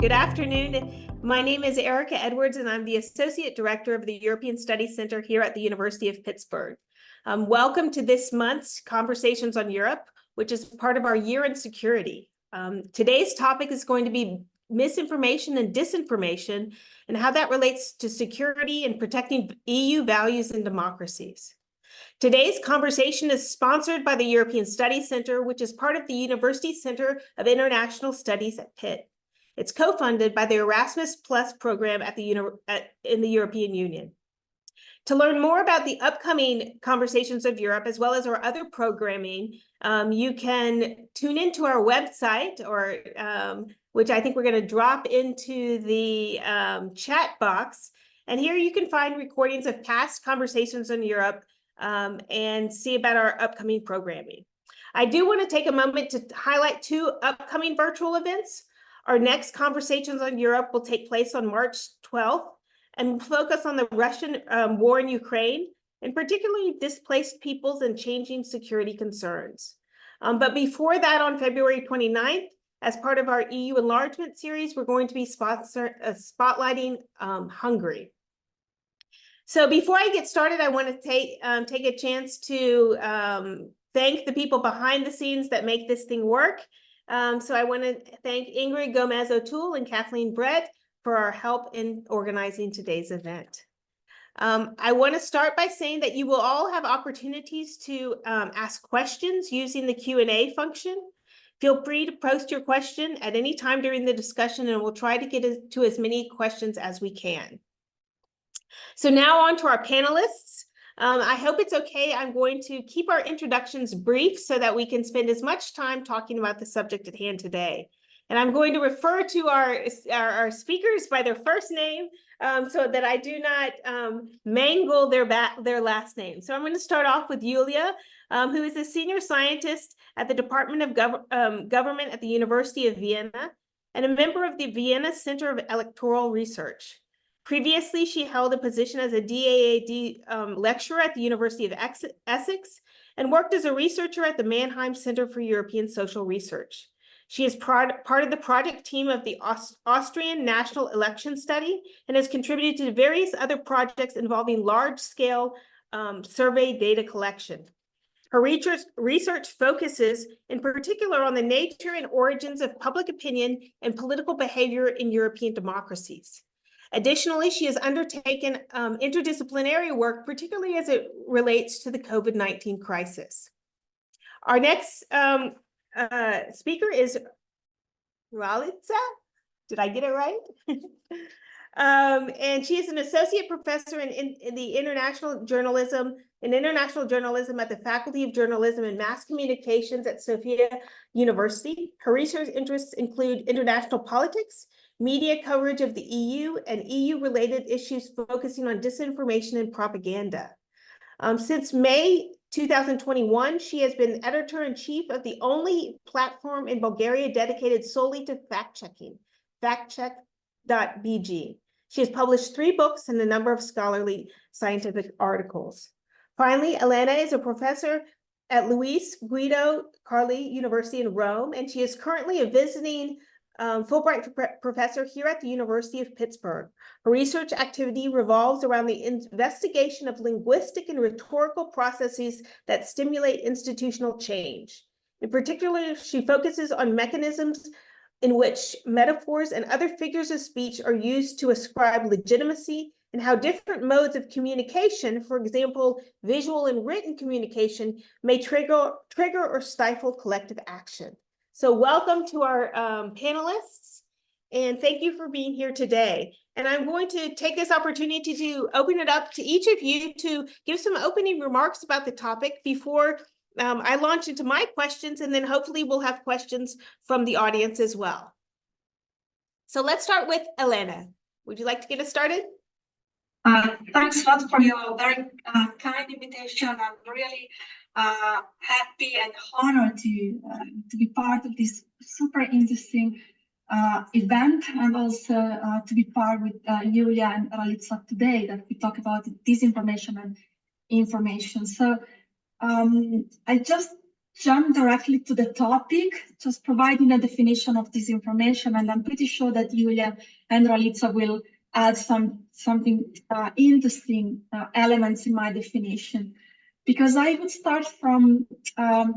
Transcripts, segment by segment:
Good afternoon. My name is Erica Edwards, and I'm the Associate Director of the European Studies Center here at the University of Pittsburgh. Welcome to this month's Conversations on Europe, which is part of our Year in Security. Today's topic is going to be misinformation and disinformation, and how that relates to security and protecting EU values and democracies. Today's conversation is sponsored by the European Studies Center, which is part of the University Center of International Studies at Pitt. It's co-funded by the Erasmus Plus program at in the European Union. To learn more about the upcoming Conversations of Europe, as well as our other programming, you can tune into our website, or which I think we're going to drop into the chat box. And here you can find recordings of past Conversations on Europe and see about our upcoming programming. I do want to take a moment to highlight two upcoming virtual events. Our next Conversations on Europe will take place on March 12th and focus on the Russian war in Ukraine, and particularly displaced peoples and changing security concerns. But before that, on February 29th, as part of our EU enlargement series, we're going to be spotlighting Hungary. So before I get started, I want to take a chance to thank the people behind the scenes that make this thing work. So I want to thank Ingrid Gomez-O'Toole and Kathleen Brett for our help in organizing today's event. I want to start by saying that you will all have opportunities to ask questions using the Q&A function. Feel free to post your question at any time during the discussion, and we'll try to get to as many questions as we can. So now on to our panelists. I hope it's okay. I'm going to keep our introductions brief so that we can spend as much time talking about the subject at hand today. And I'm going to refer to our speakers by their first name so that I do not mangle their last name. So I'm going to start off with Julia, who is a senior scientist at the Department of Government at the University of Vienna and a member of the Vienna Center of Electoral Research. Previously, she held a position as a DAAD lecturer at the University of Essex and worked as a researcher at the Mannheim Center for European Social Research. She is part of the project team of the Austrian National Election Study and has contributed to various other projects involving large-scale survey data collection. Her research focuses in particular on the nature and origins of public opinion and political behavior in European democracies. Additionally, she has undertaken interdisciplinary work, particularly as it relates to the COVID-19 crisis. Our next speaker is Ralitsa. Did I get it right? And she is an associate professor in the international journalism at the Faculty of Journalism and Mass Communications at Sofia University. Her research interests include international politics, media coverage of the EU, and EU-related issues focusing on disinformation and propaganda. Since May 2021, she has been editor-in-chief of the only platform in Bulgaria dedicated solely to fact-checking, factcheck.bg. She has published 3 books and a number of scholarly scientific articles. Finally, Elena is a professor at Luis Guido Carli University in Rome, and she is currently a visiting Fulbright professor here at the University of Pittsburgh. Her research activity revolves around the investigation of linguistic and rhetorical processes that stimulate institutional change. In particular, she focuses on mechanisms in which metaphors and other figures of speech are used to ascribe legitimacy, and how different modes of communication, for example, visual and written communication, may trigger or stifle collective action. So welcome to our panelists, and thank you for being here today. And I'm going to take this opportunity to open it up to each of you to give some opening remarks about the topic before I launch into my questions, and then hopefully we'll have questions from the audience as well. So let's start with Elena. Would you like to get us started? Thanks a lot for your very kind invitation. I'm really happy and honored to be part of this super interesting event, and also to be part with Julia and Ralitsa today, that we talk about disinformation and information. So I just jump directly to the topic, just providing a definition of disinformation, and I'm pretty sure that Julia and Ralitsa will add something interesting elements in my definition, because I would start from a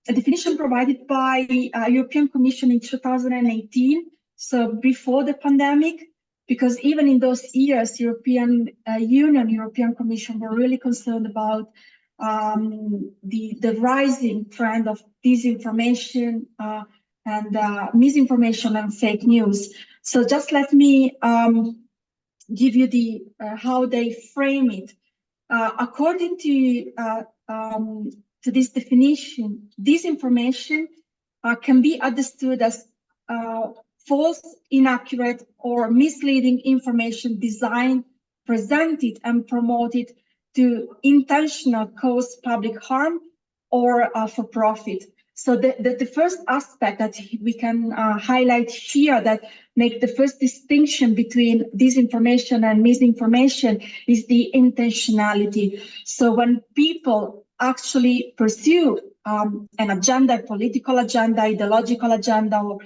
definition provided by European Commission in 2018, so before the pandemic, because even in those years, European Union, European Commission were really concerned about the rising trend of disinformation and misinformation and fake news. So just let me give you the how they frame it. According to this definition, disinformation can be understood as false, inaccurate, or misleading information designed, presented, and promoted to intentional cause public harm or for profit. So the first aspect that we can highlight here that make the first distinction between disinformation and misinformation is the intentionality. So when people actually pursue an agenda, a political agenda, ideological agenda, or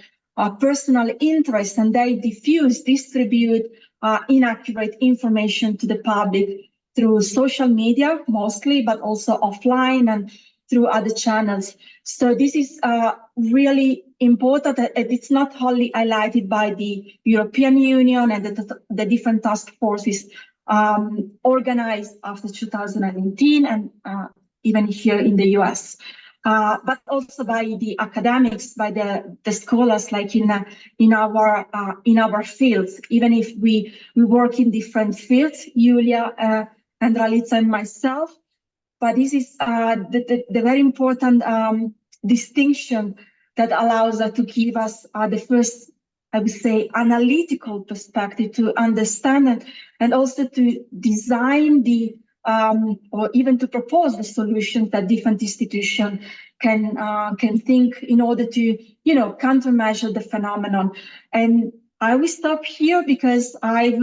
personal interest, and they diffuse, distribute inaccurate information to the public through social media mostly, but also offline and through other channels. So this is really important. It's not only highlighted by the European Union and the different task forces organized after 2018 and even here in the US, but also by the academics, by the scholars, like in our fields. Even if we work in different fields, Julia and Ralitsa and myself, but this is the very important distinction that allows us to give us the first, I would say, analytical perspective to understand it, and also to design the or even to propose the solutions that different institutions can think in order to, countermeasure the phenomenon. And I will stop here because I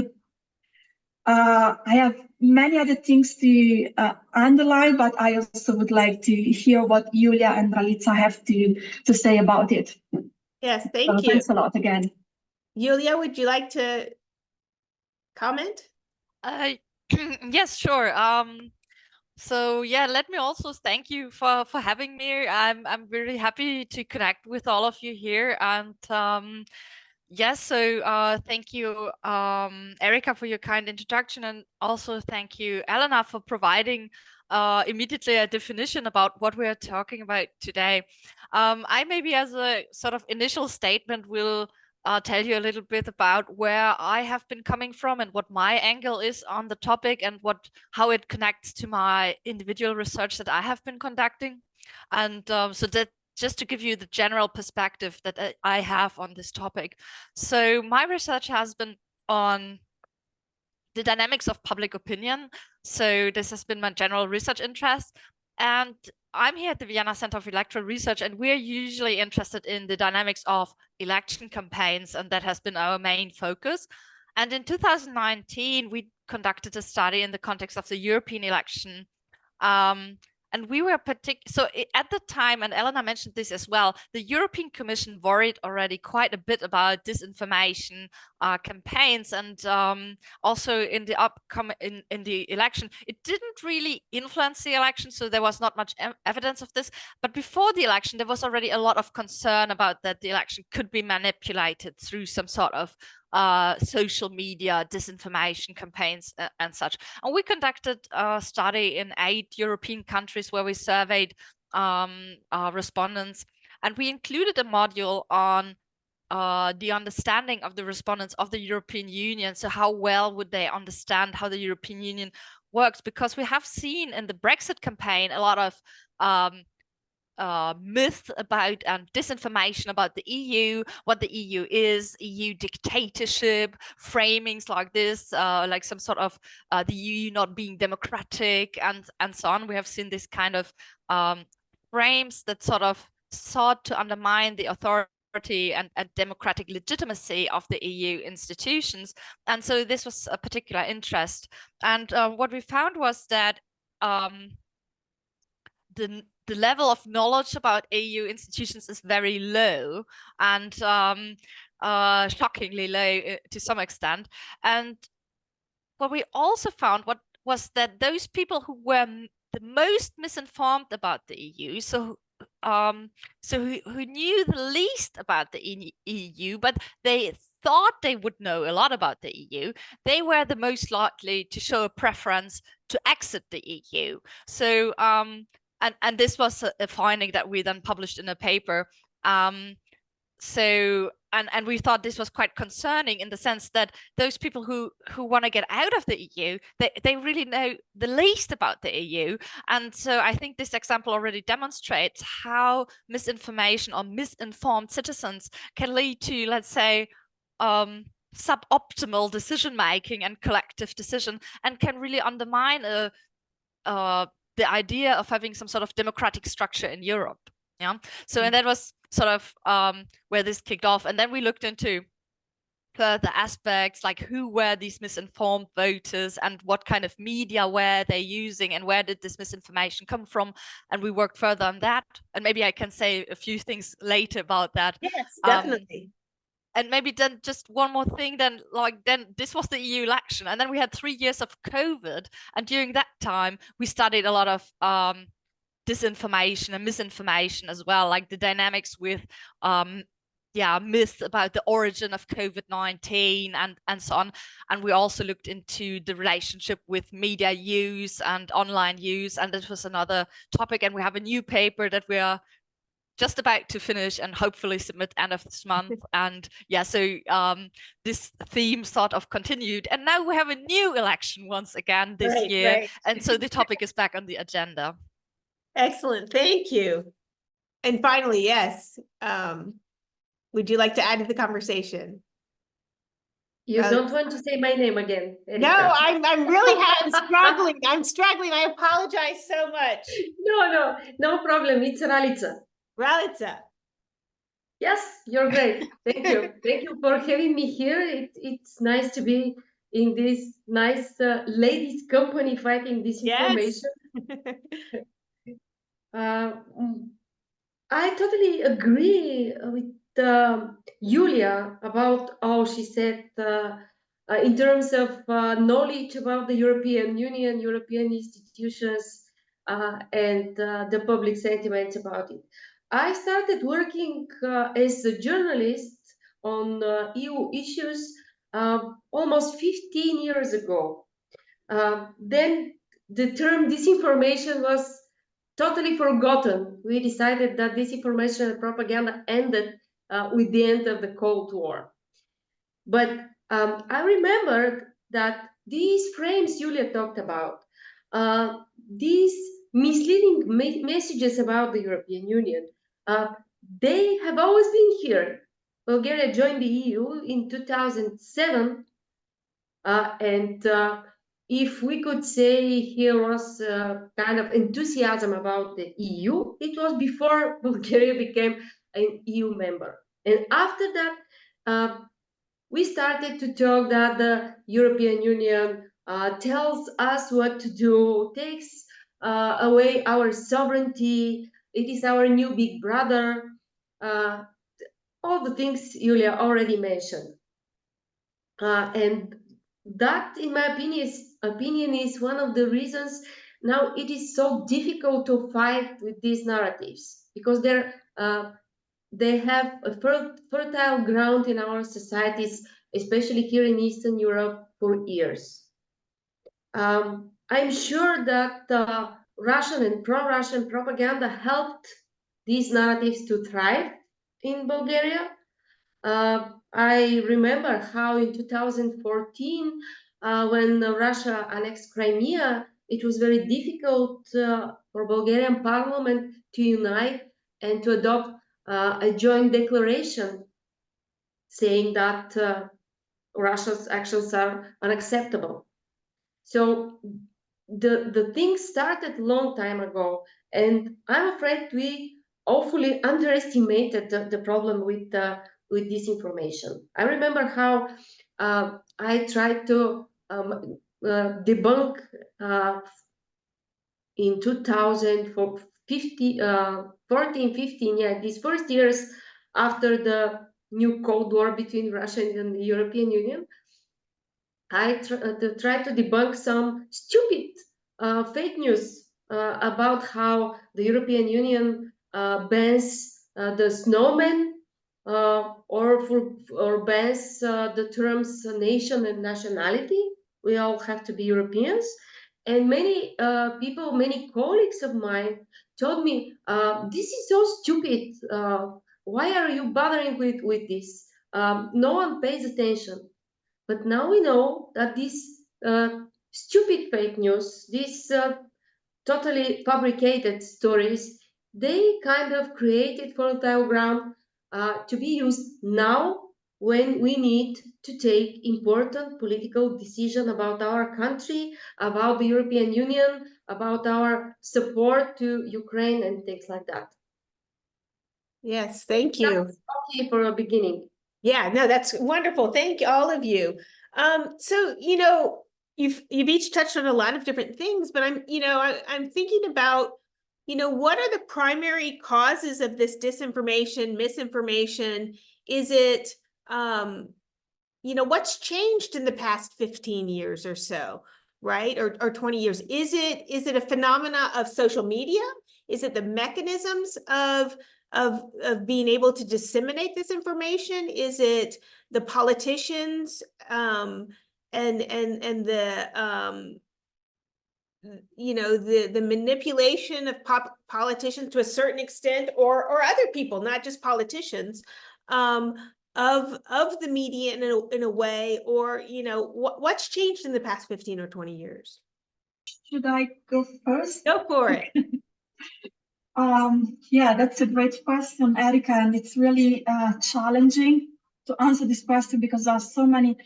have many other things to underline, but I also would like to hear what Julia and Ralitsa have to say about it. Yes, thank you. Thanks a lot again. Julia, would you like to comment? Yes, sure. So yeah, let me also thank you for having me. I'm really happy to connect with all of you here, and yes, so thank you, Erica, for your kind introduction, and also thank you, Elena, for providing immediately a definition about what we are talking about today. I maybe as a sort of initial statement will tell you a little bit about where I have been coming from and what my angle is on the topic and how it connects to my individual research that I have been conducting. And so that just to give you the general perspective that I have on this topic. So my research has been on the dynamics of public opinion. So this has been my general research interest. And I'm here at the Vienna Center of Electoral Research, and we're usually interested in the dynamics of election campaigns, and that has been our main focus. And in 2019, we conducted a study in the context of the European election. And we were so at the time, and Elena mentioned this as well, the European Commission worried already quite a bit about disinformation campaigns, and also in the upcoming in the election, it didn't really influence the election, so there was not much evidence of this. But before the election, there was already a lot of concern about that the election could be manipulated through some sort of social media disinformation campaigns and such. And we conducted a study in 8 European countries where we surveyed respondents, and we included a module on the understanding of the respondents of the European Union. So how well would they understand how the European Union works? Because we have seen in the Brexit campaign a lot of myth about and disinformation about the EU, what the EU is, EU dictatorship, framings like this, like some sort of the EU not being democratic and so on. We have seen this kind of frames that sort of sought to undermine the authority and democratic legitimacy of the EU institutions. And so this was a particular interest. And what we found was that the level of knowledge about EU institutions is very low, and shockingly low to some extent. And what we also found was that those people who were the most misinformed about the EU, so who knew the least about the EU, but they thought they would know a lot about the EU, they were the most likely to show a preference to exit the EU. So and this was a finding that we then published in a paper. So we thought this was quite concerning in the sense that those people who want to get out of the EU, they really know the least about the EU. And so I think this example already demonstrates how misinformation or misinformed citizens can lead to, let's say, suboptimal decision making and collective decision, and can really undermine the idea of having some sort of democratic structure in Europe. Yeah. So, and that was sort of where this kicked off. And then we looked into further aspects, like who were these misinformed voters and what kind of media were they using and where did this misinformation come from? And we worked further on that. And maybe I can say a few things later about that. Yes, definitely. And maybe then just one more thing, then this was the EU election, and then we had 3 years of COVID, and during that time we studied a lot of disinformation and misinformation as well, like the dynamics with myths about the origin of COVID-19 and so on. And we also looked into the relationship with media use and online use, and this was another topic. And we have a new paper that we are just about to finish and hopefully submit end of this month. And yeah, so this theme sort of continued, and now we have a new election once again this year. Right. And so the topic is back on the agenda. Excellent, thank you. And finally, yes, would you like to add to the conversation? You don't want to say my name again, Erika. No, I'm really struggling. I'm struggling. I apologize so much. No problem. It's Ralitsa. Ralitsa. Yes, you're great. Thank you. Thank you for having me here. It's nice to be in this nice ladies' company fighting disinformation. Yes. I totally agree with Julia about how she said in terms of knowledge about the European Union, European institutions, and the public sentiments about it. I started working as a journalist on EU issues almost 15 years ago. Then the term disinformation was totally forgotten. We decided that disinformation and propaganda ended with the end of the Cold War. But I remembered that these frames Julia talked about, these misleading messages about the European Union, they have always been here. Bulgaria joined the EU in 2007, and if we could say here was kind of enthusiasm about the EU, it was before Bulgaria became an EU member. And after that, we started to talk that the European Union tells us what to do, takes away our sovereignty, it is our new big brother, all the things Julia already mentioned. And that, in my opinion, is one of the reasons now it is so difficult to fight with these narratives, because they have a fertile ground in our societies, especially here in Eastern Europe, for years. I'm sure that Russian and pro-Russian propaganda helped these narratives to thrive in Bulgaria. I remember how in 2014, when Russia annexed Crimea, it was very difficult for Bulgarian parliament to unite and to adopt a joint declaration saying that Russia's actions are unacceptable. So the thing started a long time ago, and I'm afraid we awfully underestimated the problem with disinformation. I remember how I tried to debunk in 2000 14, 15, yeah, these first years after the new Cold War between Russia and the European Union, I tried to debunk some stupid fake news about how the European Union bans the snowman or bans the terms nation and nationality. We all have to be Europeans. And many people, many colleagues of mine told me, this is so stupid. Why are you bothering with this? No one pays attention. But now we know that these stupid fake news, these totally fabricated stories, they kind of created fertile ground to be used now when we need to take important political decision about our country, about the European Union, about our support to Ukraine and things like that. Yes, thank you. That's okay for a beginning. Yeah, no, that's wonderful. Thank all of you. So, you've each touched on a lot of different things, but I'm thinking about, what are the primary causes of this disinformation, misinformation? Is it, what's changed in the past 15 years or so, right? Or 20 years? Is it a phenomena of social media? Is it the mechanisms of being able to disseminate this information? Is it the politicians and the manipulation of politicians to a certain extent, or other people, not just politicians, of the media in a way, or what's changed in the past 15 or 20 years? Should I go first? Go for it. Yeah, that's a great question, Erika, and it's really challenging to answer this question because there are so many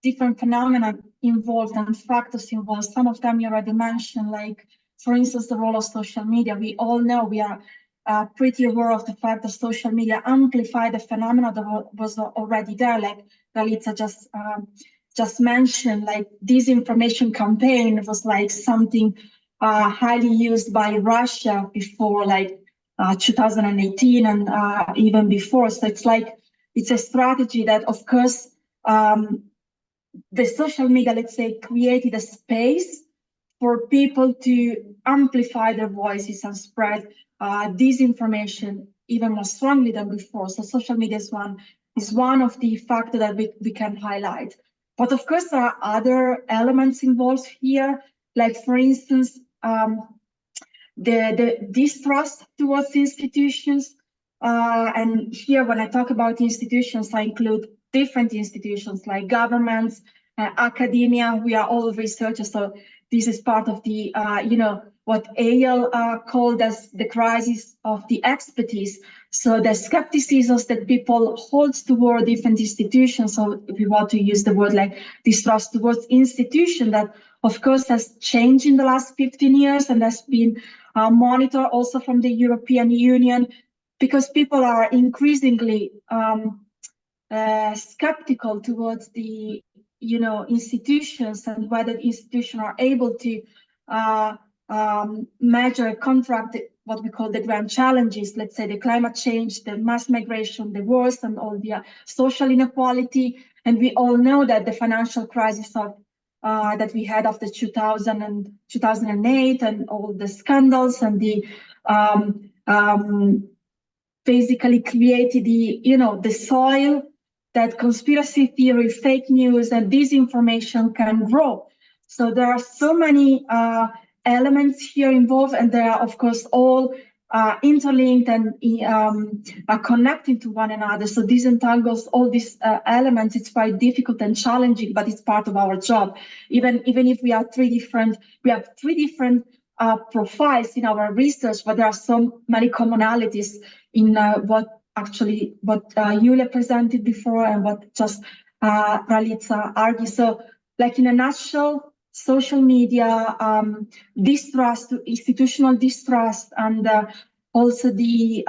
different phenomena involved and factors involved. Some of them you already mentioned, like, for instance, the role of social media. We all know, we are pretty aware of the fact that social media amplify the phenomena that was already there, like Ralitsa just mentioned. Like, disinformation campaign was like something highly used by Russia before, like 2018 and even before. So it's a strategy that, of course, the social media, let's say, created a space for people to amplify their voices and spread disinformation even more strongly than before. So social media is one of the factors that we can highlight. But of course, there are other elements involved here, like, for instance, the distrust towards institutions. And here, when I talk about institutions, I include different institutions like governments, academia. We are all researchers, so this is part of the, what Eyal called as the crisis of the expertise. So the skepticism that people hold toward different institutions, so if we want to use the word like distrust towards institution, that of course has changed in the last 15 years and has been monitored also from the European Union, because people are increasingly skeptical towards the institutions and whether institutions are able to measure and contract what we call the grand challenges, let's say the climate change, the mass migration, the wars, and all the social inequality. And we all know that the financial crisis of that we had after 2000 and 2008 and all the scandals and the basically created the soil that conspiracy theory, fake news, and disinformation can grow. So there are so many elements here involved, and they are, of course, all interlinked and connecting to one another. So this entangles all these elements. It's quite difficult and challenging, but it's part of our job. Even if we have three different profiles in our research, but there are so many commonalities in what Yulia presented before and what just Ralitsa argued. So, like, in a nutshell, social media, distrust, institutional distrust, and also the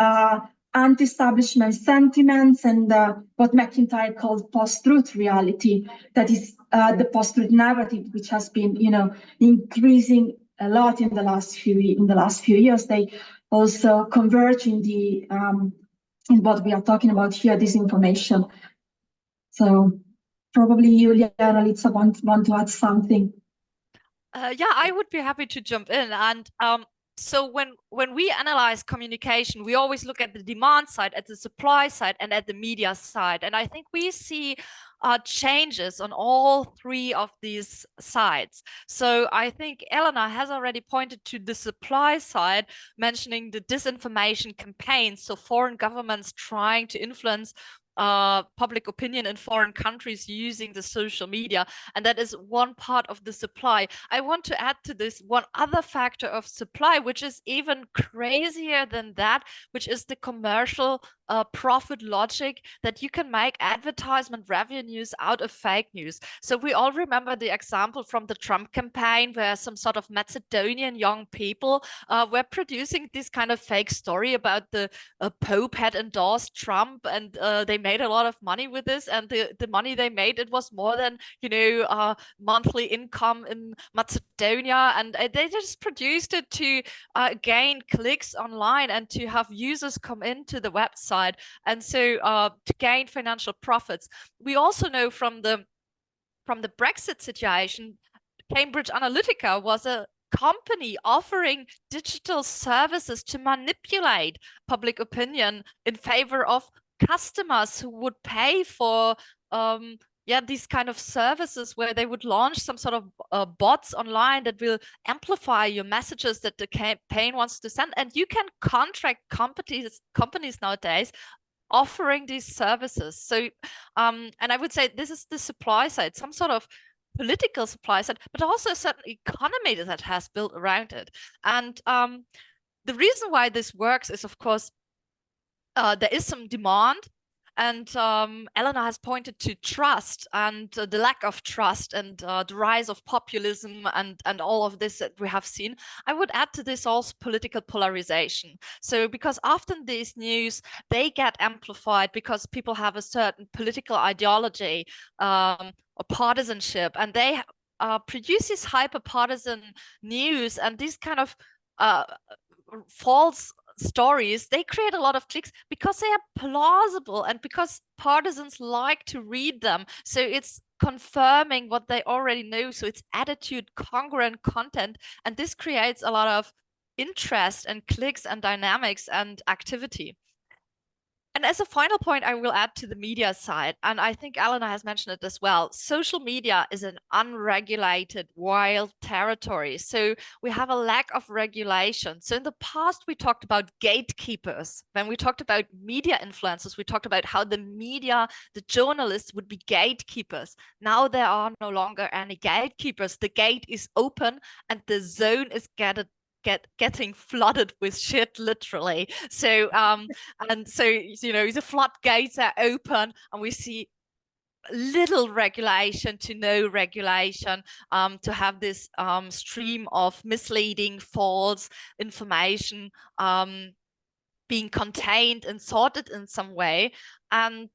anti-establishment sentiments, and what McIntyre called post-truth reality, that is the post-truth narrative, which has been increasing a lot in the last few years. They also converge in the in what we are talking about here, disinformation. So probably Julia and Ralitsa want to add something. Yeah, I would be happy to jump in. And so when we analyze communication, we always look at the demand side, at the supply side, and at the media side. And I think we see changes on all three of these sides. So I think Elena has already pointed to the supply side, mentioning the disinformation campaigns. So foreign governments trying to influence public opinion in foreign countries using the social media, and that is one part of the supply. I want to add to this one other factor of supply, which is even crazier than that, which is the commercial profit logic that you can make advertisement revenues out of fake news. So we all remember the example from the Trump campaign where some sort of Macedonian young people were producing this kind of fake story about the Pope had endorsed Trump, and they made a lot of money with this, and the money they made, it was more than, you know, monthly income in Macedonia, and they just produced it to gain clicks online and to have users come into the website, and so to gain financial profits. We also know from the Brexit situation, Cambridge Analytica was a company offering digital services to manipulate public opinion in favor of customers who would pay for these kind of services, where they would launch some sort of bots online that will amplify your messages that the campaign wants to send. And you can contract companies nowadays offering these services. So and I would say this is the supply side, some sort of political supply side, but also a certain economy that has built around it. And the reason why this works is, of course, there is some demand. And Elena has pointed to trust and the lack of trust, and the rise of populism and all of this that we have seen. I would add to this also political polarization. So because often these news, they get amplified because people have a certain political ideology or partisanship, and they produce this hyper-partisan news, and these kind of false stories, they create a lot of clicks because they are plausible and because partisans like to read them. So it's confirming what they already know. So it's attitude congruent content, and this creates a lot of interest and clicks and dynamics and activity. And as a final point, I will add to the media side, and I think Elena has mentioned it as well. Social media is an unregulated, wild territory. So we have a lack of regulation. So in the past, we talked about gatekeepers. When we talked about media influencers, we talked about how the media, the journalists would be gatekeepers. Now there are no longer any gatekeepers. The gate is open and the zone is getting flooded with shit, literally. So and so, you know, the floodgates are open, and we see little regulation to no regulation to have this stream of misleading, false information being contained and sorted in some way. And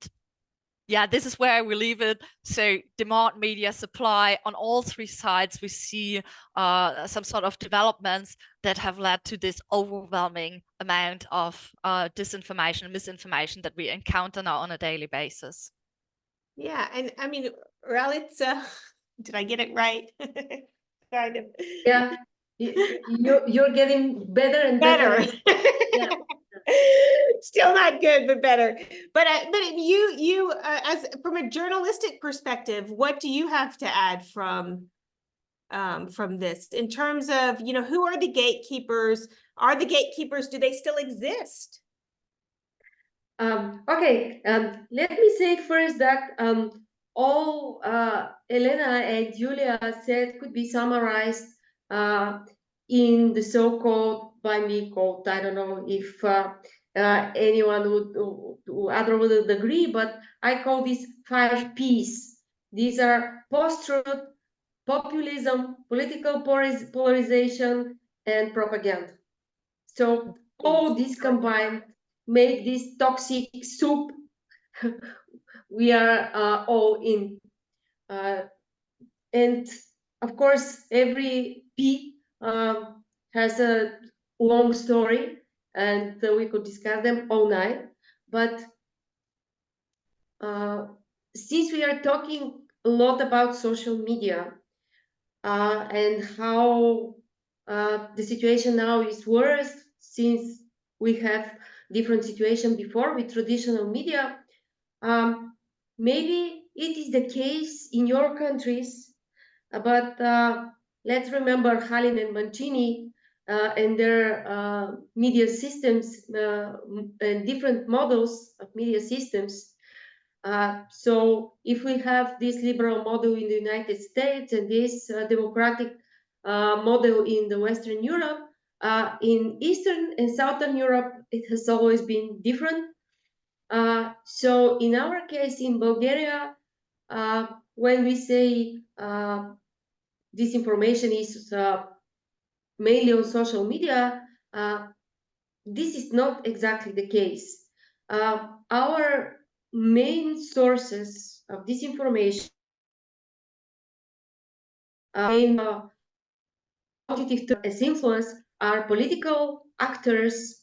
yeah, this is where I will leave it. So demand, media, supply, on all three sides, we see some sort of developments that have led to this overwhelming amount of disinformation and misinformation that we encounter now on a daily basis. Yeah, and I mean, Ralitsa, did I get it right? Kind of. Yeah, you're getting better and better. Yeah. Still not good, but better. But you as from a journalistic perspective, what do you have to add from this in terms of, you know, who are the gatekeepers? Are the gatekeepers, do they still exist? Okay, let me say first that all Elena and Julia said could be summarized in the so-called, by me called, I don't know if anyone would other would agree, but I call these 5 Ps. These are post-truth, populism, political polarization, and propaganda. So all these combined make this toxic soup we are all in. And of course, every P has a long story. and we could discuss them all night. But since we are talking a lot about social media and how the situation now is worse since we have different situation before with traditional media, maybe it is the case in your countries, but let's remember Hallin and Mancini and their media systems and different models of media systems. So if we have this liberal model in the United States and this democratic model in the Western Europe, in Eastern and Southern Europe, it has always been different. So in our case in Bulgaria, when we say disinformation is mainly on social media, this is not exactly the case. Our main sources of disinformation as influence are political actors,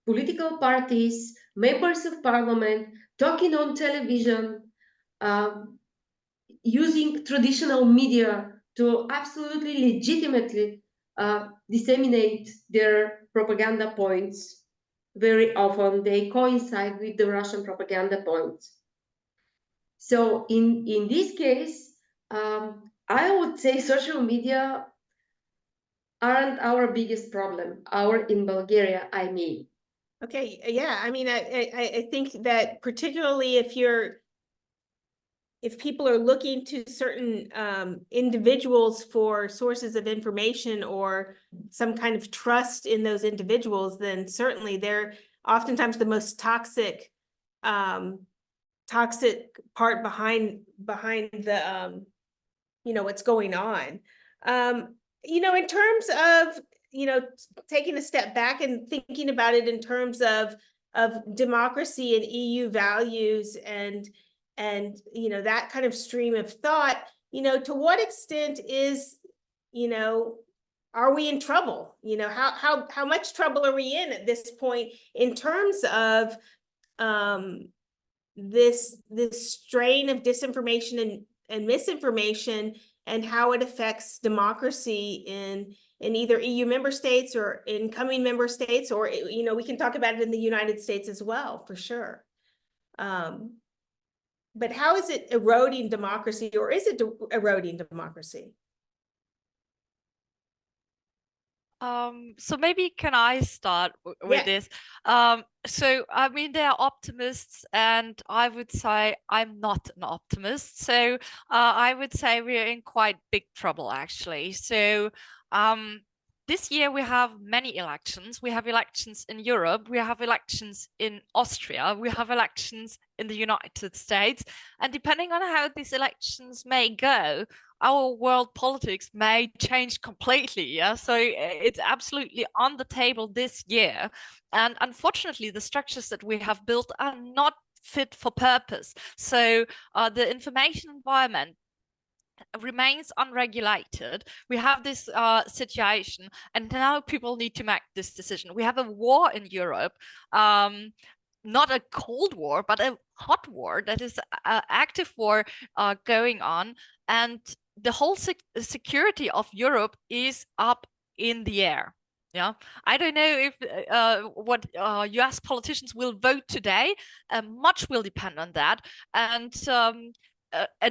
political parties, members of parliament, talking on television, using traditional media to absolutely legitimately disseminate their propaganda points. Very often they coincide with the Russian propaganda points. So in this case, I would say social media aren't our biggest problem, in Bulgaria, I mean. Okay, yeah, I mean, I think that particularly if people are looking to certain individuals for sources of information or some kind of trust in those individuals, then certainly they're oftentimes the most toxic part behind the what's going on. In terms of taking a step back and thinking about it in terms of democracy and EU values and that kind of stream of thought, to what extent is are we in trouble? How much trouble are we in at this point in terms of this strain of disinformation and misinformation, and how it affects democracy in either EU member states or incoming member states, or we can talk about it in the United States as well, for sure. But how is it eroding democracy, or is it eroding democracy? So maybe can I start with this? So I mean, there are optimists, and I would say I'm not an optimist. So I would say we're in quite big trouble, actually. So this year we have many elections. We have elections in Europe, we have elections in Austria, we have elections in the United States. And depending on how these elections may go, our world politics may change completely. Yeah, so it's absolutely on the table this year. And unfortunately, the structures that we have built are not fit for purpose. So the information environment remains unregulated. We have this situation, and now people need to make this decision. We have a war in Europe, not a cold war, but a hot war, that is active war going on, and the whole security of Europe is up in the air. Yeah, I don't know if what US politicians will vote today. Much will depend on that, and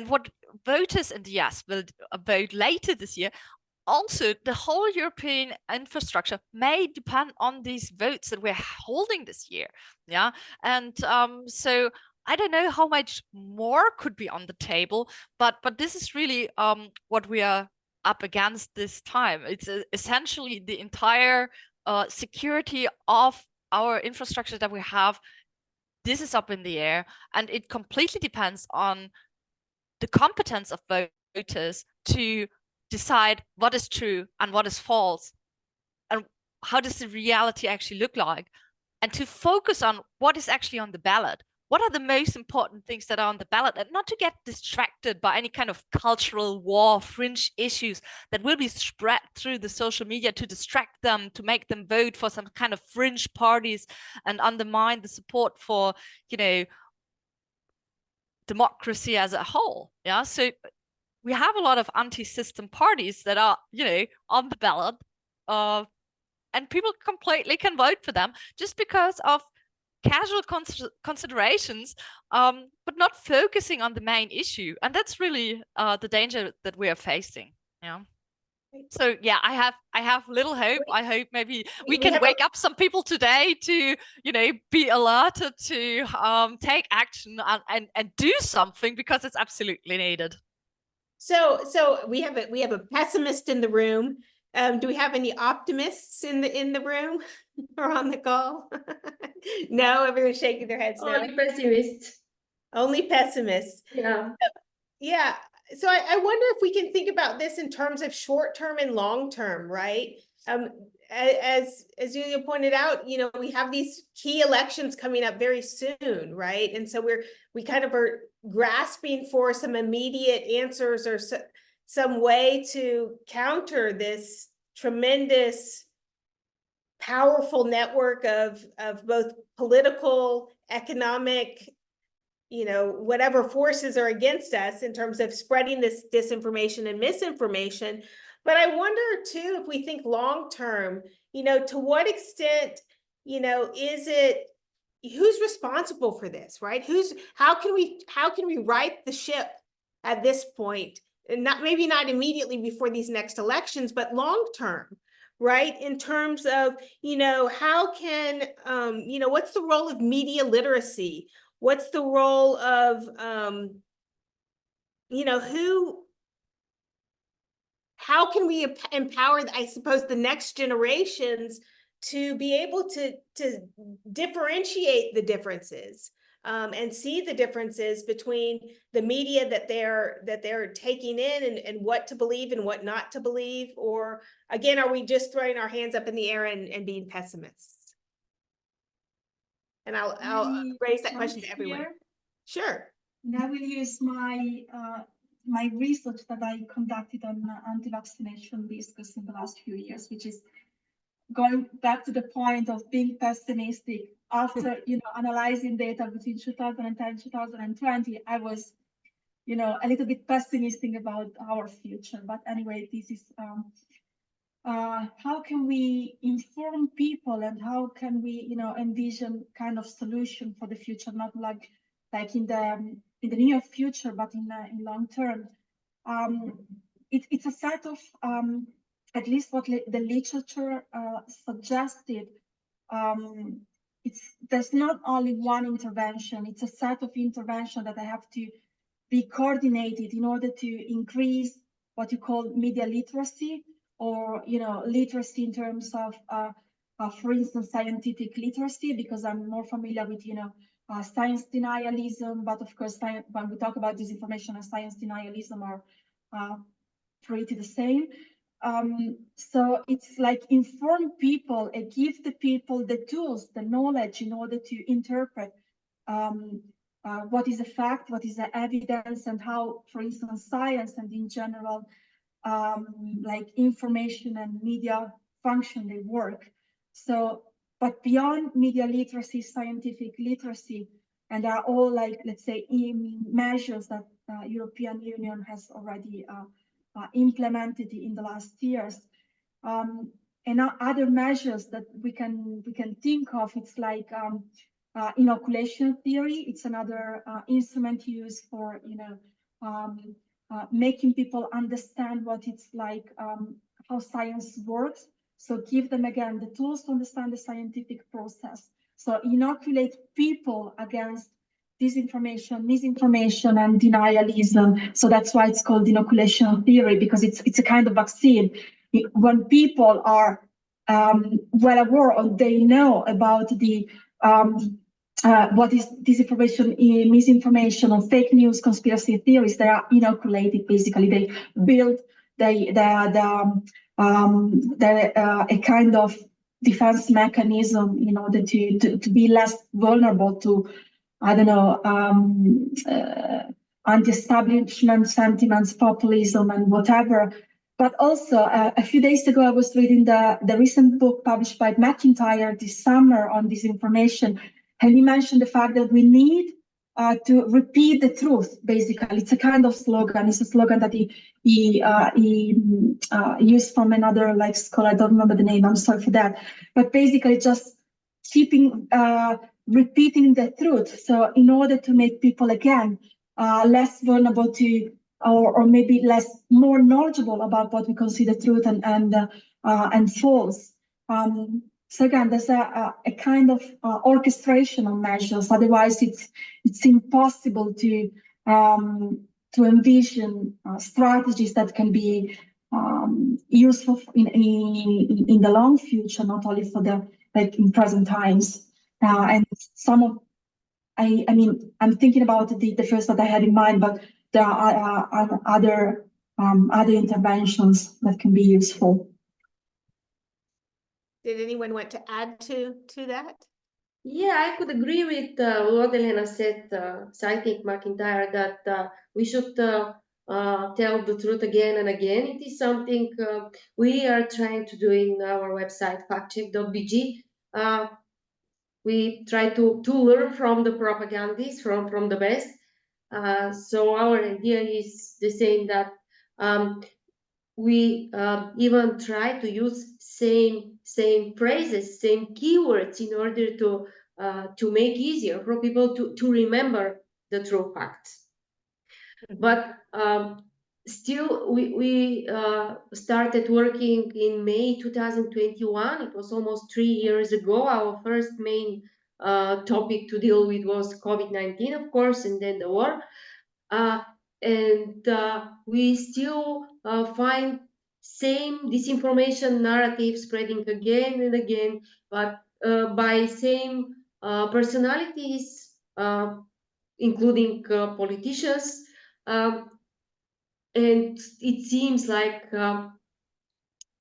what voters in the US will vote later this year. Also, the whole European infrastructure may depend on these votes that we're holding this year. Yeah, and so I don't know how much more could be on the table, but this is really what we are up against this time. It's essentially the entire security of our infrastructure that we have. This is up in the air, and it completely depends on the competence of voters to decide what is true and what is false, and how does the reality actually look like, and to focus on what is actually on the ballot, what are the most important things that are on the ballot, and not to get distracted by any kind of cultural war, fringe issues that will be spread through the social media to distract them, to make them vote for some kind of fringe parties and undermine the support for, you know, democracy as a whole. Yeah, so we have a lot of anti-system parties that are, you know, on the ballot, and people completely can vote for them just because of casual considerations, but not focusing on the main issue. And that's really the danger that we are facing. Yeah. So yeah, I have little hope. I hope maybe we can wake up some people today to, you know, be alerted to take action and do something, because it's absolutely needed. So we have a pessimist in the room. Do we have any optimists in the room or on the call? No, everyone's shaking their heads. No. Only pessimists. Only pessimists. Yeah. Yeah. So I wonder if we can think about this in terms of short term and long term, right? As Julia pointed out, you know, we have these key elections coming up very soon, right? And so we kind of are grasping for some immediate answers or some way to counter this tremendous, powerful network of both political, economic, you know, whatever forces are against us in terms of spreading this disinformation and misinformation. But I wonder too, if we think long term, you know, to what extent, you know, is it, who's responsible for this, right? How can we right the ship at this point? And maybe not immediately before these next elections, but long term, right? In terms of, you know, how can, you know, what's the role of media literacy? What's the role of, you know, how can we empower, I suppose, the next generations to be able to differentiate the differences, and see the differences between the media that they're taking in and what to believe and what not to believe? Or again, are we just throwing our hands up in the air and being pessimists? And I'll raise that question to everyone. Sure. And I will use my my research that I conducted on anti-vaccination discourse in the last few years, which is going back to the point of being pessimistic. After, you know, analyzing data between 2010 and 2020, I was, you know, a little bit pessimistic about our future. But anyway, this is how can we inform people, and how can we, you know, envision kind of solution for the future, not like in the near future, but in long term. It's a set of at least what the literature suggested. There's not only one intervention, it's a set of intervention that I have to be coordinated in order to increase what you call media literacy, or, you know, literacy in terms of for instance, scientific literacy, because I'm more familiar with, you know, science denialism, but of course, when we talk about disinformation and science denialism are pretty the same. So it's like inform people and give the people the tools, the knowledge in order to interpret what is a fact, what is the evidence, and how, for instance, science and in general, like information and media function, they work. So, but beyond media literacy, scientific literacy, and there are all, like, let's say, measures that European Union has already implemented in the last years, and other measures that we can think of. It's like inoculation theory. It's another instrument used for, you know, making people understand what it's like, how science works. So give them again the tools to understand the scientific process. So inoculate people against disinformation, misinformation, and denialism. So that's why it's called inoculation theory, because it's a kind of vaccine. When people are well aware, or they know about the what is disinformation, misinformation, or fake news, conspiracy theories, they are inoculated. Basically, they build a kind of defense mechanism in order to be less vulnerable to I don't know, anti-establishment sentiments, populism, and whatever. But also, a few days ago, I was reading the recent book published by McIntyre this summer on disinformation, and he mentioned the fact that we need to repeat the truth. Basically, it's a kind of slogan. It's a slogan that he used from another scholar. I don't remember the name. I'm sorry for that. But basically, just keeping repeating the truth. So, in order to make people again less vulnerable to, or maybe more knowledgeable about what we consider truth and false. So again, there's a kind of orchestration of measures. Otherwise, it's impossible to envision strategies that can be useful in the long future, not only for the in present times. And some of, I mean, I'm thinking about the first that I had in mind, but there are other interventions that can be useful. Did anyone want to add to that? Yeah, I could agree with what Elena said, citing McIntyre, that we should tell the truth again and again. It is something we are trying to do in our website, factcheck.bg. We try to learn from the propagandists, from the best. So our idea is the same, that we even try to use same phrases, same keywords in order to make easier for people to remember the true facts. But still, we started working in May 2021. It was almost 3 years ago. Our first main topic to deal with was COVID-19, of course, and then the war. And we still find same disinformation narrative spreading again and again, but by same personalities, including politicians. And it seems like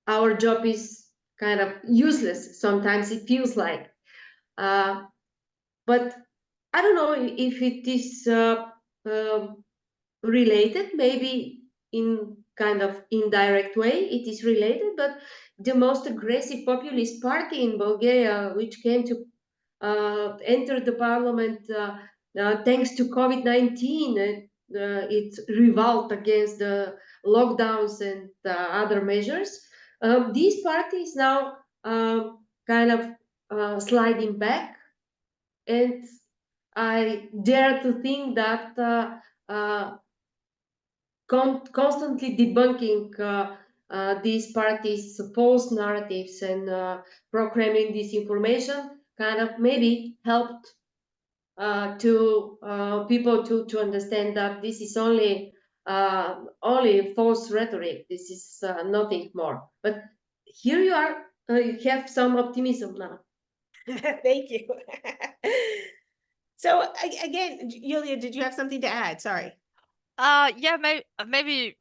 our job is kind of useless. Sometimes it feels like. But I don't know if it is related, maybe in kind of indirect way it is related, but the most aggressive populist party in Bulgaria, which came to enter the parliament thanks to COVID-19, it revolted against the lockdowns and other measures. These parties now kind of sliding back, and I dare to think that constantly debunking these parties' false narratives and proclaiming disinformation kind of maybe helped to people to understand that this is only false rhetoric. This is nothing more. But here you are. You have some optimism now. Thank you. So again, Julia, did you have something to add? Sorry. Yeah, maybe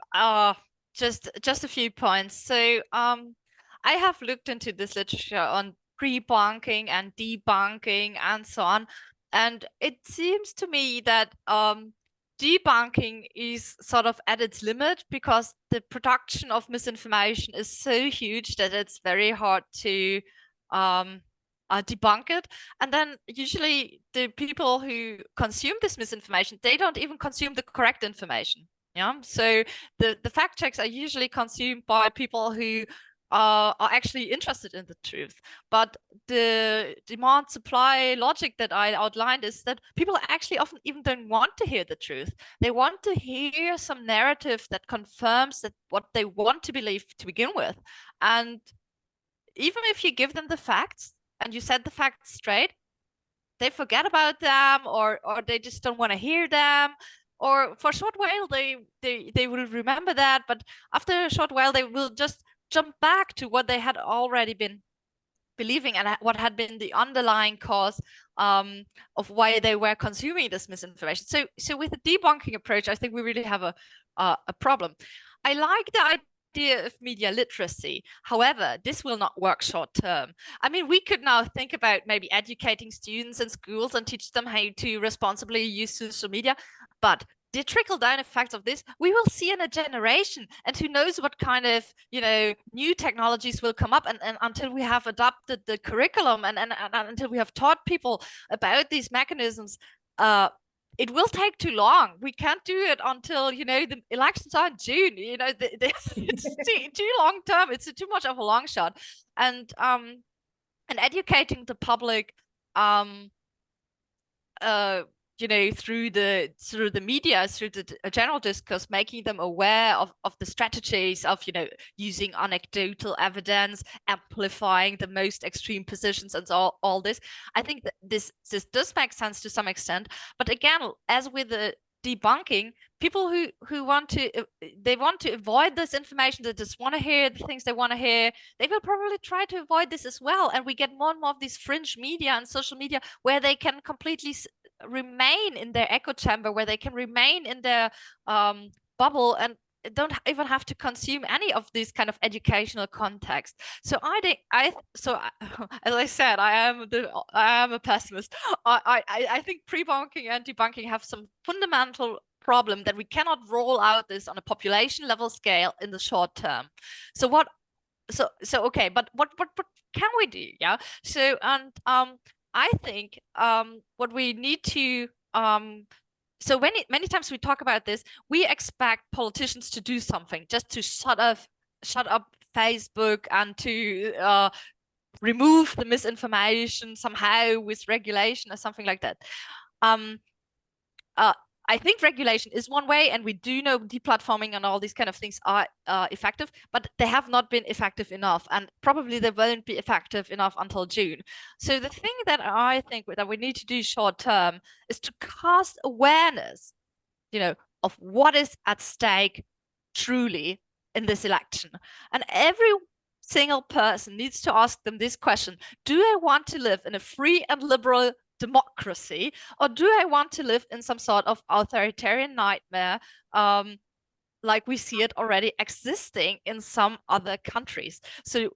just a few points. So I have looked into this literature on pre-bunking and debunking and so on, and it seems to me that debunking is sort of at its limit, because the production of misinformation is so huge that it's very hard to debunk it. And then usually the people who consume this misinformation, they don't even consume the correct information. Yeah, so the fact checks are usually consumed by people who are actually interested in the truth. But the demand supply logic that I outlined is that people actually often even don't want to hear the truth. They want to hear some narrative that confirms that what they want to believe to begin with. And even if you give them the facts and you set the facts straight, they forget about them, or they just don't want to hear them, or for a short while they will remember that, but after a short while they will just jump back to what they had already been believing and what had been the underlying cause of why they were consuming this misinformation. So with the debunking approach, I think we really have a problem. I like the idea of media literacy. However, this will not work short term. I mean, we could now think about maybe educating students in schools and teach them how to responsibly use social media, but the trickle-down effects of this we will see in a generation, and who knows what kind of new technologies will come up, and until we have adopted the curriculum and until we have taught people about these mechanisms, it will take too long. We can't do it until the elections are in June. It's too long term. It's too much of a long shot, and educating the public through the media, through the general discourse, making them aware of the strategies of using anecdotal evidence, amplifying the most extreme positions, and all this. I think that this does make sense to some extent, but again, as with the debunking, people who want to avoid this information, that just want to hear the things they want to hear, they will probably try to avoid this as well, and we get more and more of these fringe media and social media where they can completely remain in their echo chamber, where they can remain in their bubble and don't even have to consume any of this kind of educational context. So as I said, I am a pessimist. I think pre-bunking and debunking have some fundamental problem that we cannot roll out this on a population level scale in the short term. So okay, but what can we do? Yeah. So I think what we need to so many times we talk about this, we expect politicians to do something, just to shut up Facebook and to remove the misinformation somehow with regulation or something like that. I think regulation is one way, and we do know deplatforming and all these kind of things are effective, but they have not been effective enough, and probably they won't be effective enough until June. So the thing that I think that we need to do short term is to cast awareness, of what is at stake truly in this election. And every single person needs to ask them this question: do I want to live in a free and liberal democracy, or do I want to live in some sort of authoritarian nightmare, like we see it already existing in some other countries? So,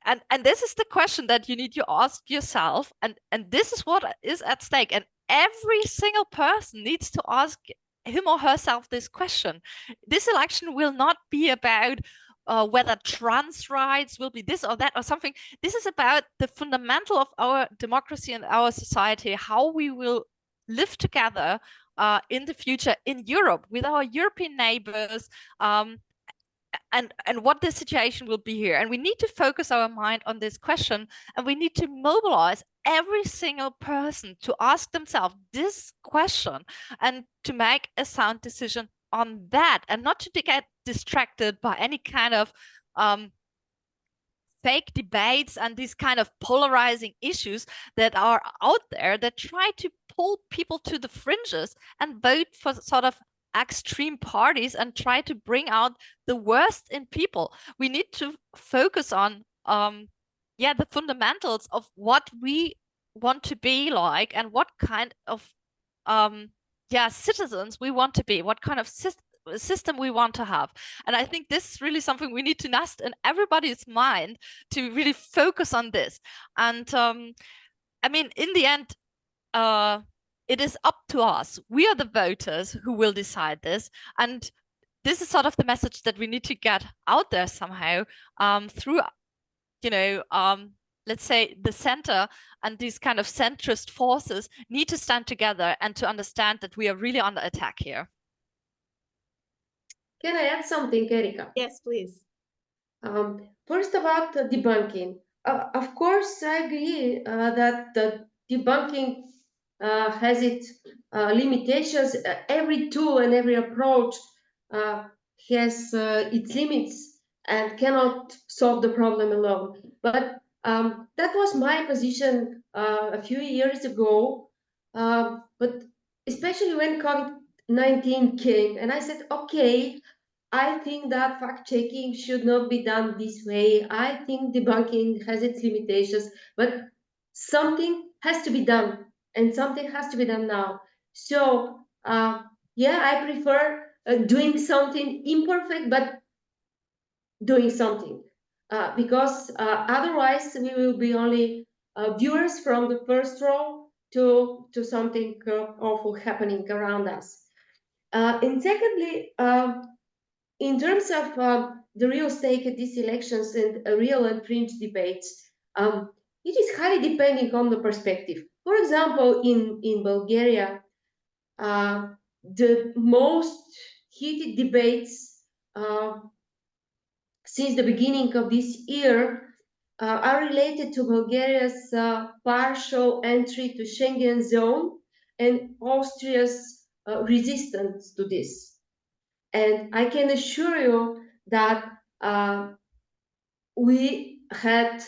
and this is the question that you need to ask yourself, and this is what is at stake, and every single person needs to ask him or herself this question. This election will not be about whether trans rights will be this or that or something. This is about the fundamental of our democracy and our society, how we will live together in the future in Europe with our European neighbors, and what the situation will be here. And we need to focus our mind on this question, and we need to mobilize every single person to ask themselves this question and to make a sound decision on that, and not to get distracted by any kind of fake debates and these kind of polarizing issues that are out there that try to pull people to the fringes and vote for sort of extreme parties and try to bring out the worst in people. We need to focus on the fundamentals of what we want to be like, and what kind of citizens we want to be, what kind of system we want to have. And I think this is really something we need to nest in everybody's mind, to really focus on this. And I mean, in the end, it is up to us. We are the voters who will decide this, and this is sort of the message that we need to get out there somehow, through let's say the center, and these kind of centrist forces need to stand together and to understand that we are really under attack here. Can I add something, Erika? Yes, please. First, about debunking. Of course, I agree that the debunking has its limitations. Every tool and every approach has its limits and cannot solve the problem alone. But that was my position a few years ago. But especially when COVID-19 came, and I said, okay, I think that fact-checking should not be done this way. I think debunking has its limitations, but something has to be done, and something has to be done now. So, I prefer doing something imperfect, but doing something, because otherwise we will be only viewers from the first row to something awful happening around us. And secondly, in terms of the real stake at these elections and real and fringe debates, it is highly depending on the perspective. For example, in Bulgaria, the most heated debates since the beginning of this year are related to Bulgaria's partial entry to Schengen zone and Austria's resistance to this. And I can assure you that we had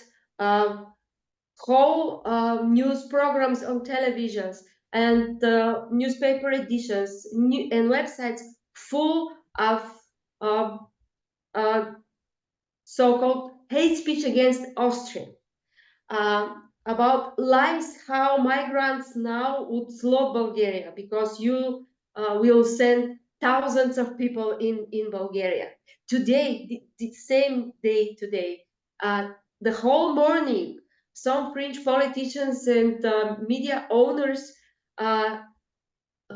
whole news programs on televisions and newspaper editions and websites full of so-called hate speech against Austria, about lies how migrants now would flood Bulgaria because you will send thousands of people in Bulgaria. Today, the same day today, the whole morning, some fringe politicians and media owners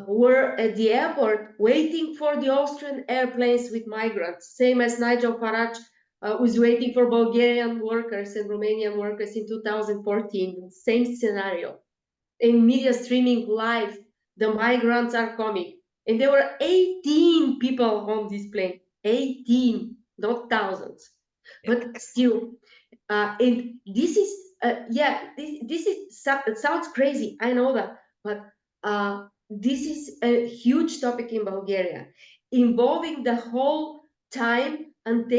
were at the airport waiting for the Austrian airplanes with migrants, same as Nigel Farage was waiting for Bulgarian workers and Romanian workers in 2014, same scenario. In media streaming live, the migrants are coming. And there were 18 people on this plane, 18, not thousands. But still, and this is, this is, it sounds crazy, I know that, but this is a huge topic in Bulgaria, involving the whole time and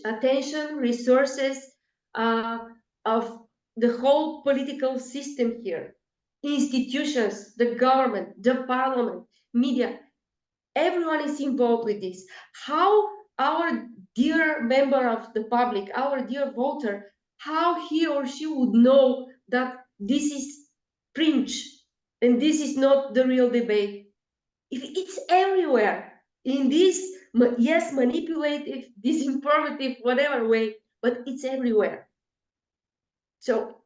attention, resources of the whole political system here, institutions, the government, the parliament, media, everyone is involved with this. How our dear member of the public, our dear voter, how he or she would know that this is fringe and this is not the real debate? If it's everywhere in this, yes, manipulative, disinformative, whatever way, but it's everywhere. So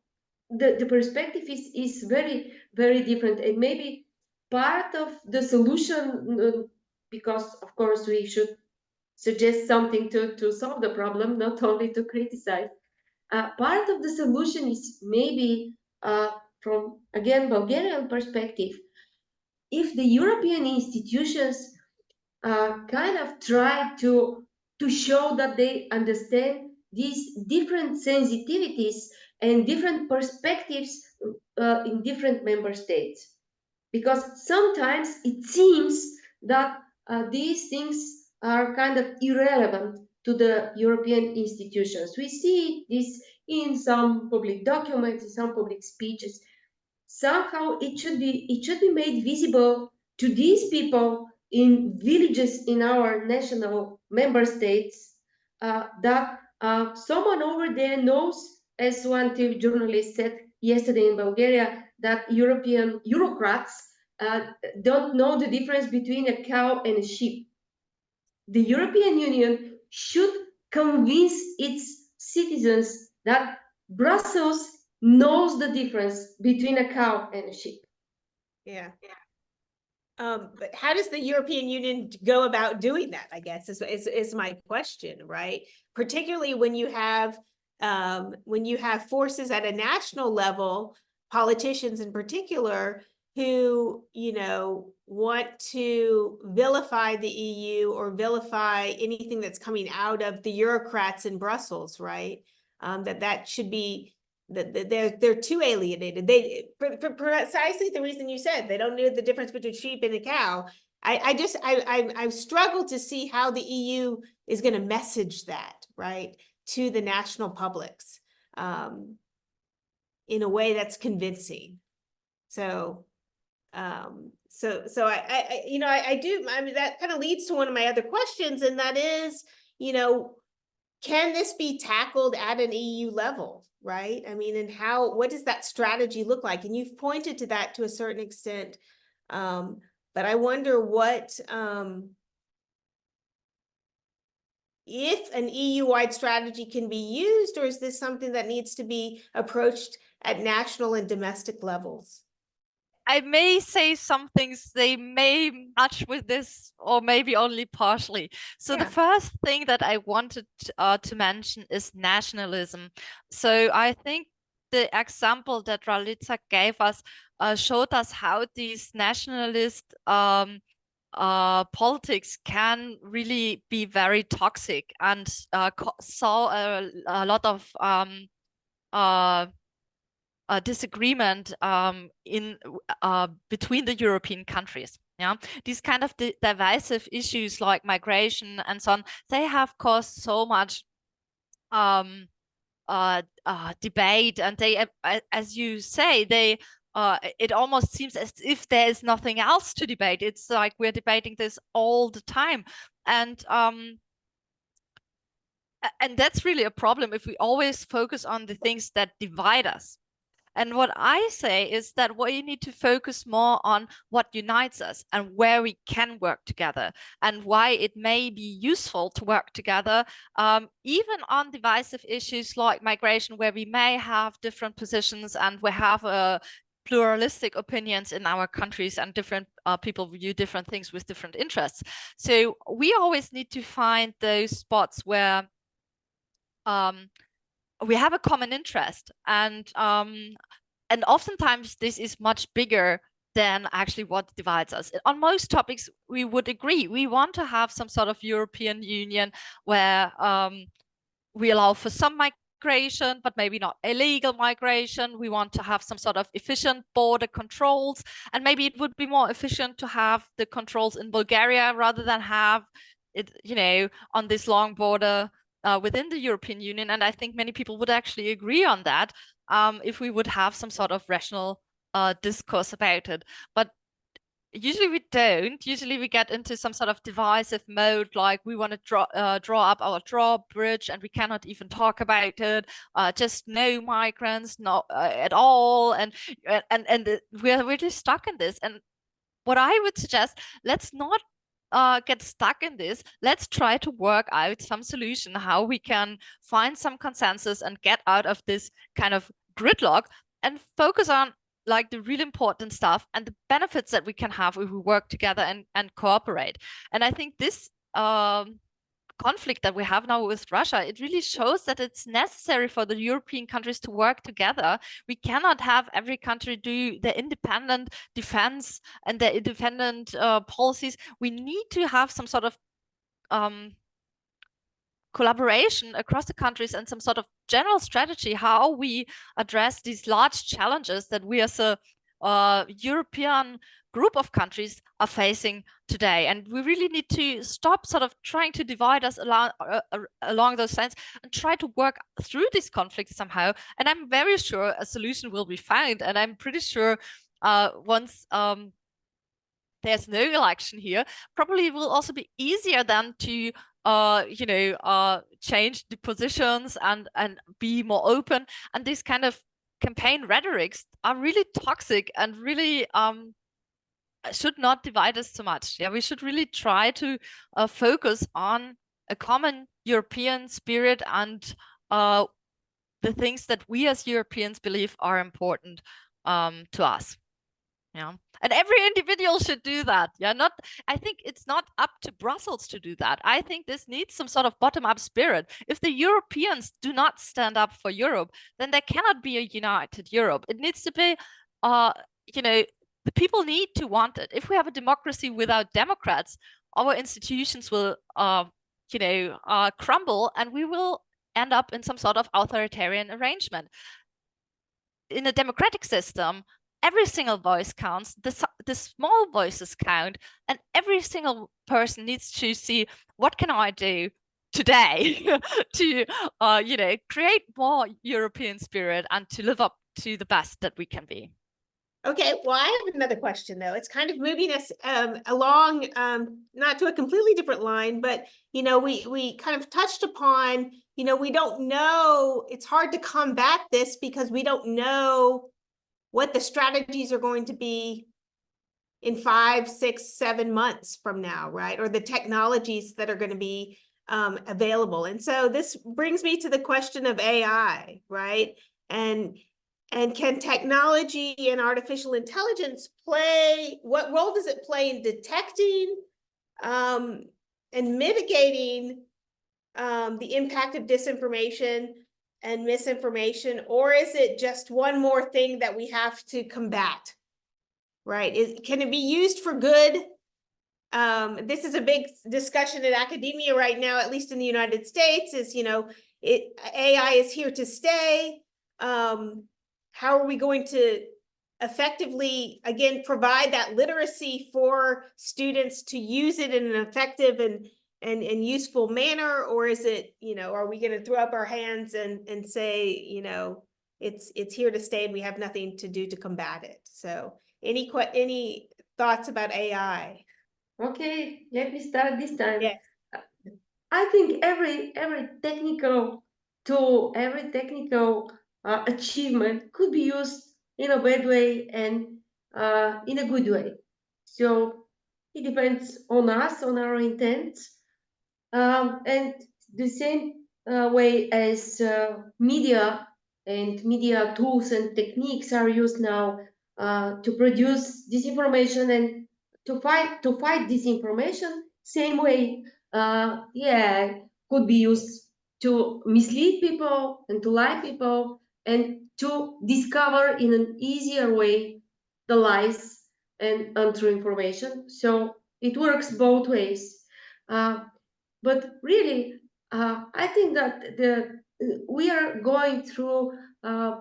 the perspective is very, very different, and maybe part of the solution, because of course we should suggest something to solve the problem, not only to criticize. Part of the solution is maybe from, again, Bulgarian perspective, if the European institutions kind of try to show that they understand these different sensitivities and different perspectives in different member states. Because sometimes it seems that these things are kind of irrelevant to the European institutions. We see this in some public documents, in some public speeches. Somehow it should be made visible to these people in villages in our national member states that someone over there knows, as one TV journalist said yesterday in Bulgaria, that European bureaucrats don't know the difference between a cow and a sheep. The European Union should convince its citizens that Brussels knows the difference between a cow and a sheep. Yeah. But how does the European Union go about doing that, I guess, is my question, right? Particularly when you have forces at a national level, politicians in particular, who, you know, want to vilify the EU or vilify anything that's coming out of the bureaucrats in Brussels, right? That should be, that they're too alienated. They, for precisely the reason you said, they don't know the difference between sheep and a cow. I struggle to see how the EU is going to message that, right, to the national publics in a way that's convincing. So I mean, that kind of leads to one of my other questions, and that is, you know, can this be tackled at an EU level, right? I mean, and what does that strategy look like? And you've pointed to that to a certain extent, but I wonder what if an EU-wide strategy can be used, or is this something that needs to be approached at national and domestic levels? I may say some things they may match with this, or maybe only partially. So Yeah. the first thing that I wanted to mention is nationalism. So I think the example that Ralitsa gave us showed us how these nationalist politics can really be very toxic and saw a lot of disagreement in between the European countries. Yeah, these kind of divisive issues like migration and so on, they have caused so much debate, and they, as you say, they it almost seems as if there is nothing else to debate. It's like we're debating this all the time, and that's really a problem if we always focus on the things that divide us. And what I say is that we need to focus more on what unites us and where we can work together, and why it may be useful to work together, even on divisive issues like migration, where we may have different positions and we have pluralistic opinions in our countries, and different people view different things with different interests. So we always need to find those spots where we have a common interest, and oftentimes this is much bigger than actually what divides us. On most topics, we would agree. We want to have some sort of European Union where we allow for some migration, but maybe not illegal migration. We want to have some sort of efficient border controls, and maybe it would be more efficient to have the controls in Bulgaria rather than have it, on this long border within the European Union. And I think many people would actually agree on that if we would have some sort of rational discourse about it. But usually we don't. Usually we get into some sort of divisive mode, like we want to draw up our drawbridge, and we cannot even talk about it. Just no migrants, not at all, and we're really stuck in this. And what I would suggest, let's not get stuck in this. Let's try to work out some solution, how we can find some consensus and get out of this kind of gridlock, and focus on like the really important stuff and the benefits that we can have if we work together and cooperate. And I think this conflict that we have now with Russia, it really shows that it's necessary for the European countries to work together. We cannot have every country do their independent defense and their independent policies. We need to have some sort of collaboration across the countries and some sort of general strategy how we address these large challenges that we as a European group of countries are facing today. And we really need to stop sort of trying to divide us along those lines, and try to work through this conflict somehow. And I'm very sure a solution will be found. And I'm pretty sure once there's no election here, probably it will also be easier then to change the positions and be more open. And these kind of campaign rhetorics are really toxic and really should not divide us so much. Yeah, we should really try to focus on a common European spirit and the things that we as Europeans believe are important to us. Yeah, and every individual should do that. Yeah, I think it's not up to Brussels to do that. I think this needs some sort of bottom-up spirit. If the Europeans do not stand up for Europe, then there cannot be a united Europe. It needs to be, the people need to want it. If we have a democracy without democrats, our institutions will, crumble, and we will end up in some sort of authoritarian arrangement. In a democratic system, every single voice counts, the small voices count, and every single person needs to see, what can I do today to create more European spirit and to live up to the best that we can be. Okay, well, I have another question, though. It's kind of moving us along, not to a completely different line, but, we kind of touched upon, we don't know, it's hard to combat this because we don't know what the strategies are going to be in 5, 6, 7 months from now, right? Or the technologies that are going to be available. And so this brings me to the question of AI, right? And can technology and artificial intelligence play, what role does it play in detecting and mitigating the impact of disinformation and misinformation, or is it just one more thing that we have to combat, right? Can it be used for good? This is a big discussion in academia right now, at least in the United States, is, AI is here to stay. How are we going to effectively, again, provide that literacy for students to use it in an effective and useful manner? Or is it, are we going to throw up our hands and say, it's here to stay and we have nothing to do to combat it? So any thoughts about AI? Okay, let me start this time. Yes. I think every technical tool, every technical achievement could be used in a bad way and in a good way. So it depends on us, on our intent, and the same way as media and media tools and techniques are used now to produce disinformation and to fight disinformation. Same way, could be used to mislead people and to lie people and to discover in an easier way the lies and untrue information. So it works both ways. But really, I think that we are going through a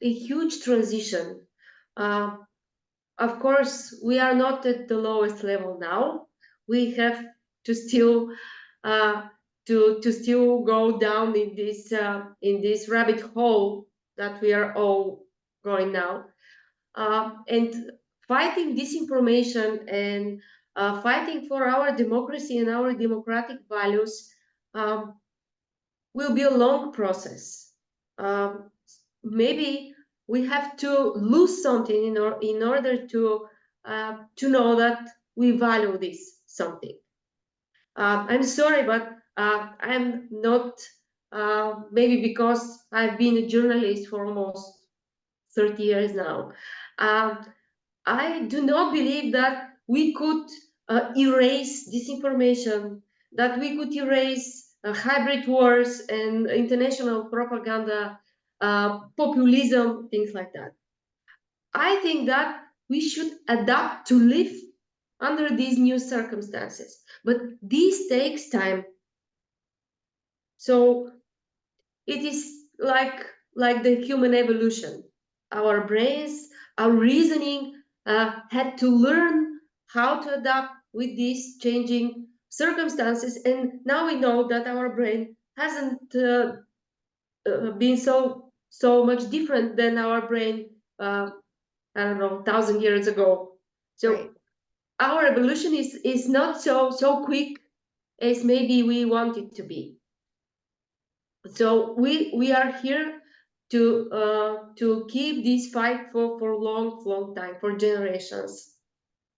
huge transition. Of course, we are not at the lowest level now. We have to still to still go down in this rabbit hole that we are all going now, and fighting disinformation and fighting for our democracy and our democratic values will be a long process. Maybe we have to lose something in order to know that we value this something. I'm sorry, but I'm not, maybe because I've been a journalist for almost 30 years now. I do not believe that we could erase disinformation, that we could erase hybrid wars and international propaganda, populism, things like that. I think that we should adapt to live under these new circumstances, but this takes time. So it is like the human evolution. Our brains, our reasoning had to learn how to adapt with these changing circumstances, and now we know that our brain hasn't been so much different than our brain I don't know 1,000 years ago. So right. Our evolution is not so quick as maybe we want it to be. So we are here to keep this fight for long time, for generations.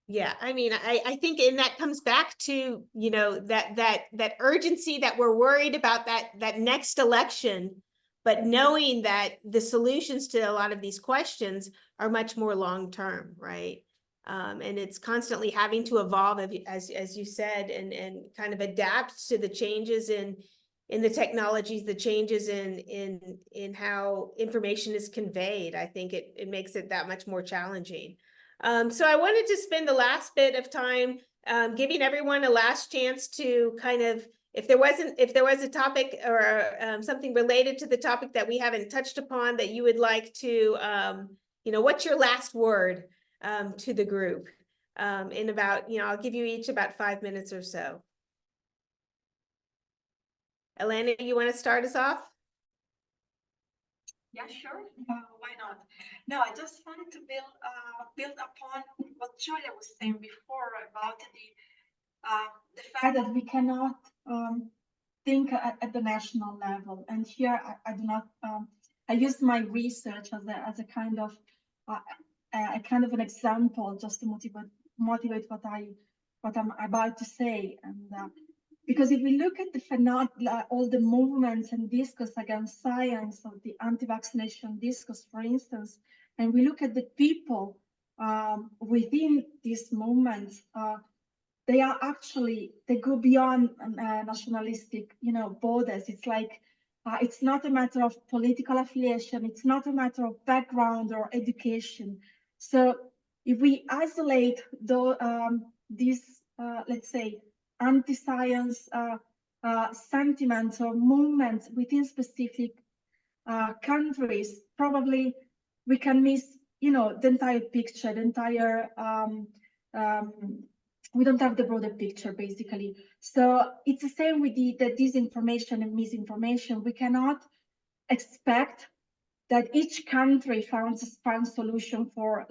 Yeah, I mean, I think, and that comes back to, that urgency that we're worried about that next election, but knowing that the solutions to a lot of these questions are much more long-term, right? And it's constantly having to evolve, as you said, and kind of adapt to the changes in the technologies, the changes in how information is conveyed. I think it makes it that much more challenging. So I wanted to spend the last bit of time giving everyone a last chance to kind of, if there was a topic or something related to the topic that we haven't touched upon that you would like to, what's your last word to the group in about, I'll give you each about 5 minutes or so. Elena, you want to start us off? Yeah, sure. Why not? No, I just wanted to build upon what Julia was saying before about the fact that we cannot think at the national level. And here I do not. I used my research as a kind of an example just to motivate what I'm about to say. And because if we look at the all the movements and discourse against science, or the anti-vaccination discourse, for instance, and we look at the people within these movements, they are actually, they go beyond nationalistic, borders. It's like, it's not a matter of political affiliation. It's not a matter of background or education. So if we isolate these, let's say, anti-science sentiments or movements within specific countries, probably we can miss, the entire picture, the entire, we don't have the broader picture, basically. So it's the same with the disinformation and misinformation. We cannot expect that each country finds solution for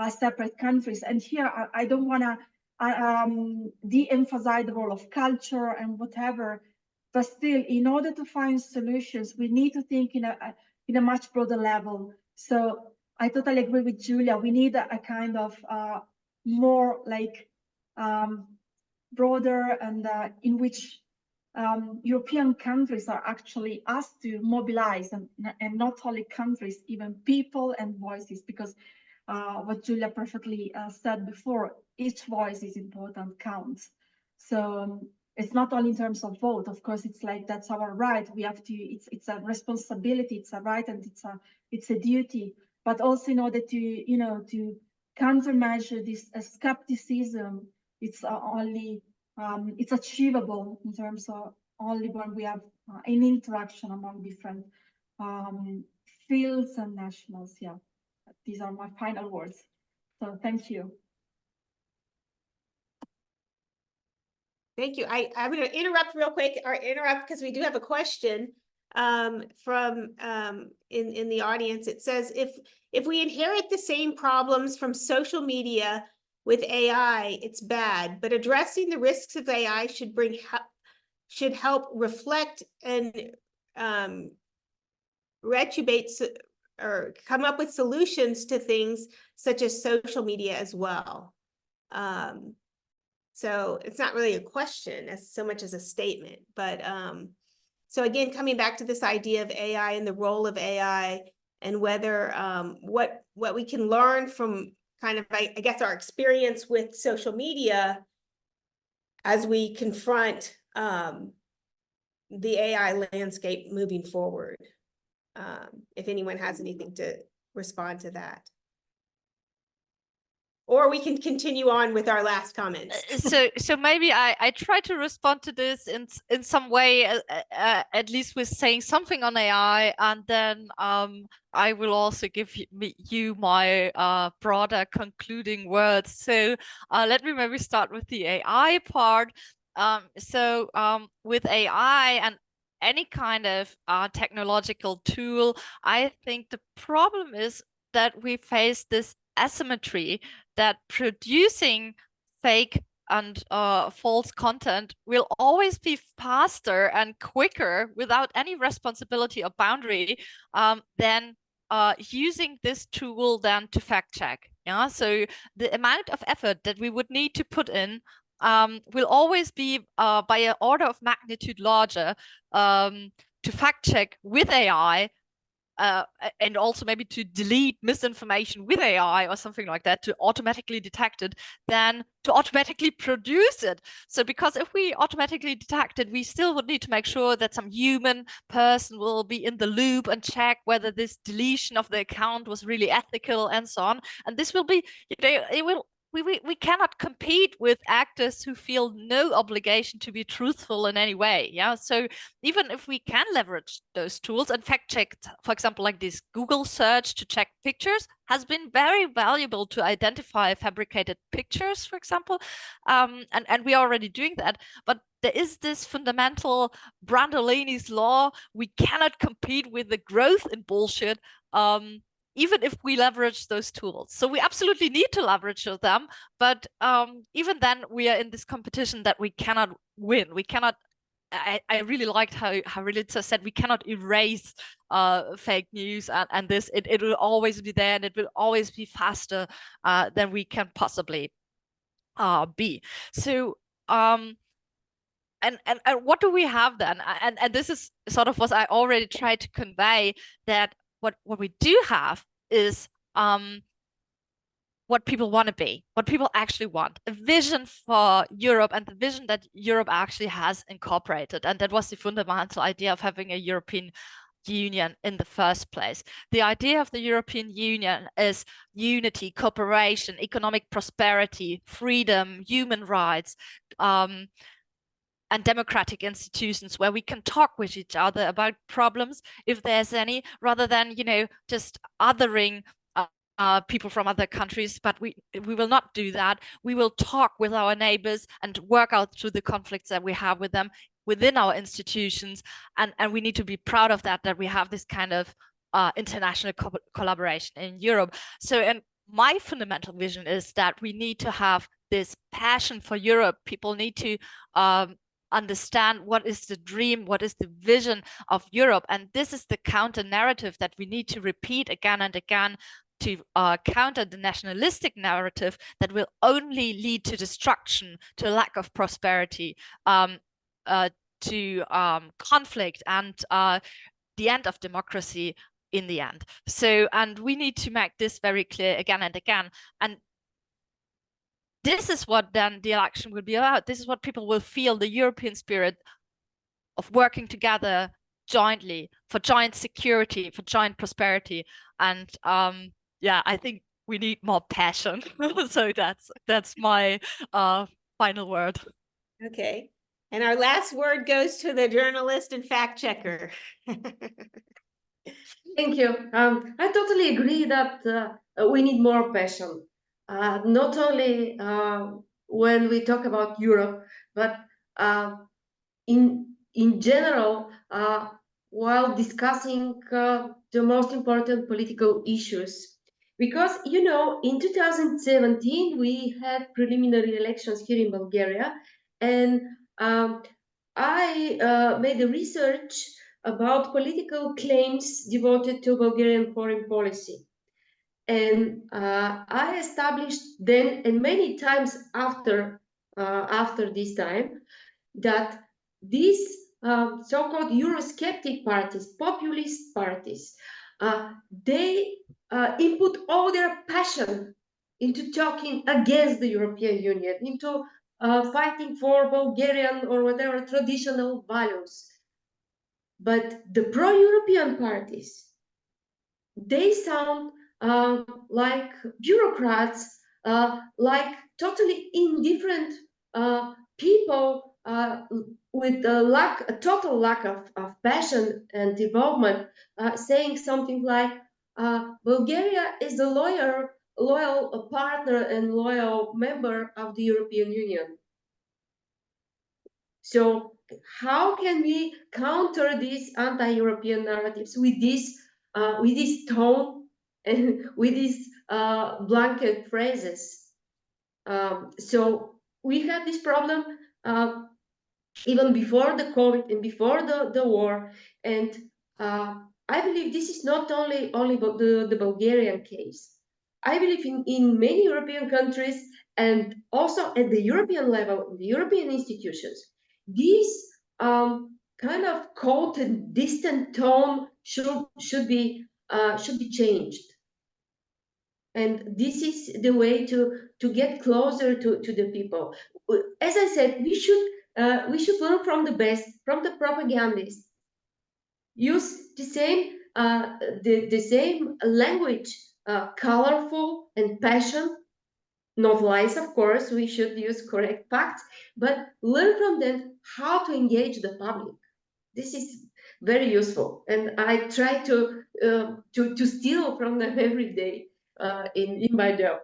separate countries. And here, I don't want to de-emphasize the role of culture and whatever, but still, in order to find solutions, we need to think in a much broader level. So I totally agree with Julia. We need a kind of more broader, and in which European countries are actually asked to mobilize, and not only countries, even people and voices, because what Julia perfectly said before, each voice is important, counts. So it's not only in terms of vote. Of course, it's like, that's our right. We have to. It's a responsibility. It's a right, and it's a duty. But also, in order to to countermeasure this skepticism, it's only it's achievable in terms of only when we have an interaction among different fields and nationals. Yeah, these are my final words. So thank you. Thank you. I'm going to interrupt real quick, or interrupt because we do have a question from in the audience. It says, if we inherit the same problems from social media with AI, it's bad, but addressing the risks of AI should help reflect and retribute or come up with solutions to things such as social media as well. So it's not really a question as so much as a statement, but so again, coming back to this idea of AI and the role of AI, and whether what we can learn from kind of, I guess, our experience with social media as we confront the AI landscape moving forward. If anyone has anything to respond to that. Or we can continue on with our last comments. So maybe I try to respond to this in some way, at least with saying something on AI, and then I will also give you my broader concluding words. So let me maybe start with the AI part. With AI and any kind of technological tool, I think the problem is that we face this asymmetry, that producing fake and false content will always be faster and quicker without any responsibility or boundary than using this tool then to fact check. Yeah, so the amount of effort that we would need to put in will always be by an order of magnitude larger to fact check with AI, and also maybe to delete misinformation with AI or something like that, to automatically detect it, than to automatically produce it. So because if we automatically detect it, we still would need to make sure that some human person will be in the loop and check whether this deletion of the account was really ethical and so on. And this will be, we cannot compete with actors who feel no obligation to be truthful in any way. Yeah, so even if we can leverage those tools and fact check, for example, like this Google search to check pictures has been very valuable to identify fabricated pictures, for example, and we are already doing that. But there is this fundamental Brandolini's law: we cannot compete with the growth in bullshit, even if we leverage those tools. So we absolutely need to leverage them, but even then we are in this competition that we cannot win. We cannot, I really liked how Ralitsa said, we cannot erase fake news, and this, it will always be there, and it will always be faster than we can possibly be. So and what do we have then? And this is sort of what I already tried to convey, that what we do have is what people want to be, what people actually want, a vision for Europe, and the vision that Europe actually has incorporated. And that was the fundamental idea of having a European Union in the first place. The idea of the European Union is unity, cooperation, economic prosperity, freedom, human rights, and democratic institutions where we can talk with each other about problems, if there's any, rather than, just othering people from other countries. But we will not do that. We will talk with our neighbors and work out through the conflicts that we have with them within our institutions. And we need to be proud of that we have this kind of international collaboration in Europe. So, and my fundamental vision is that we need to have this passion for Europe. People need to understand what is the dream, what is the vision of Europe. And this is the counter narrative that we need to repeat again and again, to counter the nationalistic narrative that will only lead to destruction, to lack of prosperity, to conflict, and the end of democracy in the end. So, and we need to make this very clear again and again. And this is what then the election will be about. This is what people will feel, the European spirit of working together jointly for joint security, for joint prosperity. And yeah, I think we need more passion. So that's my final word. Okay. And our last word goes to the journalist and fact checker. Thank you. I totally agree that we need more passion, not only when we talk about Europe, but in general, while discussing the most important political issues. Because, in 2017, we had preliminary elections here in Bulgaria, and I made a research about political claims devoted to Bulgarian foreign policy. And I established then, and many times after this time, that these so-called Eurosceptic parties, populist parties, they input all their passion into talking against the European Union, into fighting for Bulgarian or whatever traditional values. But the pro-European parties, they sound like bureaucrats, like totally indifferent people with a total lack of passion and involvement, saying something like, Bulgaria is a loyal partner and loyal member of the European Union. So how can we counter these anti-European narratives with this tone and with these blanket phrases? So we had this problem even before the COVID and before the war, and I believe this is not only the Bulgarian case. I believe in many European countries, and also at the European level, in the European institutions, this kind of cold and distant tone should be changed. And this is the way to get closer to the people. As I said, we should learn from the best, from the propagandists. Use the same language, colorful and passion, not lies, of course. We should use correct facts, but learn from them how to engage the public. This is very useful, and I try to steal from them every day in my job.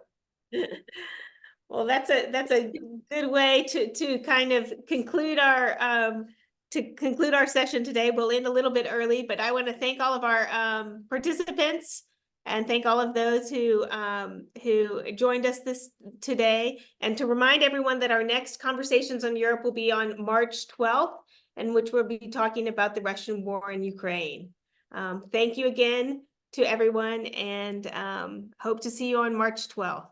Well, that's a good way to kind of conclude our session today. We'll end a little bit early, but I want to thank all of our participants and thank all of those who joined us today, and to remind everyone that our next Conversations on Europe will be on March 12th, in which we'll be talking about the Russian war in Ukraine. Thank you again to everyone, and hope to see you on March 12th.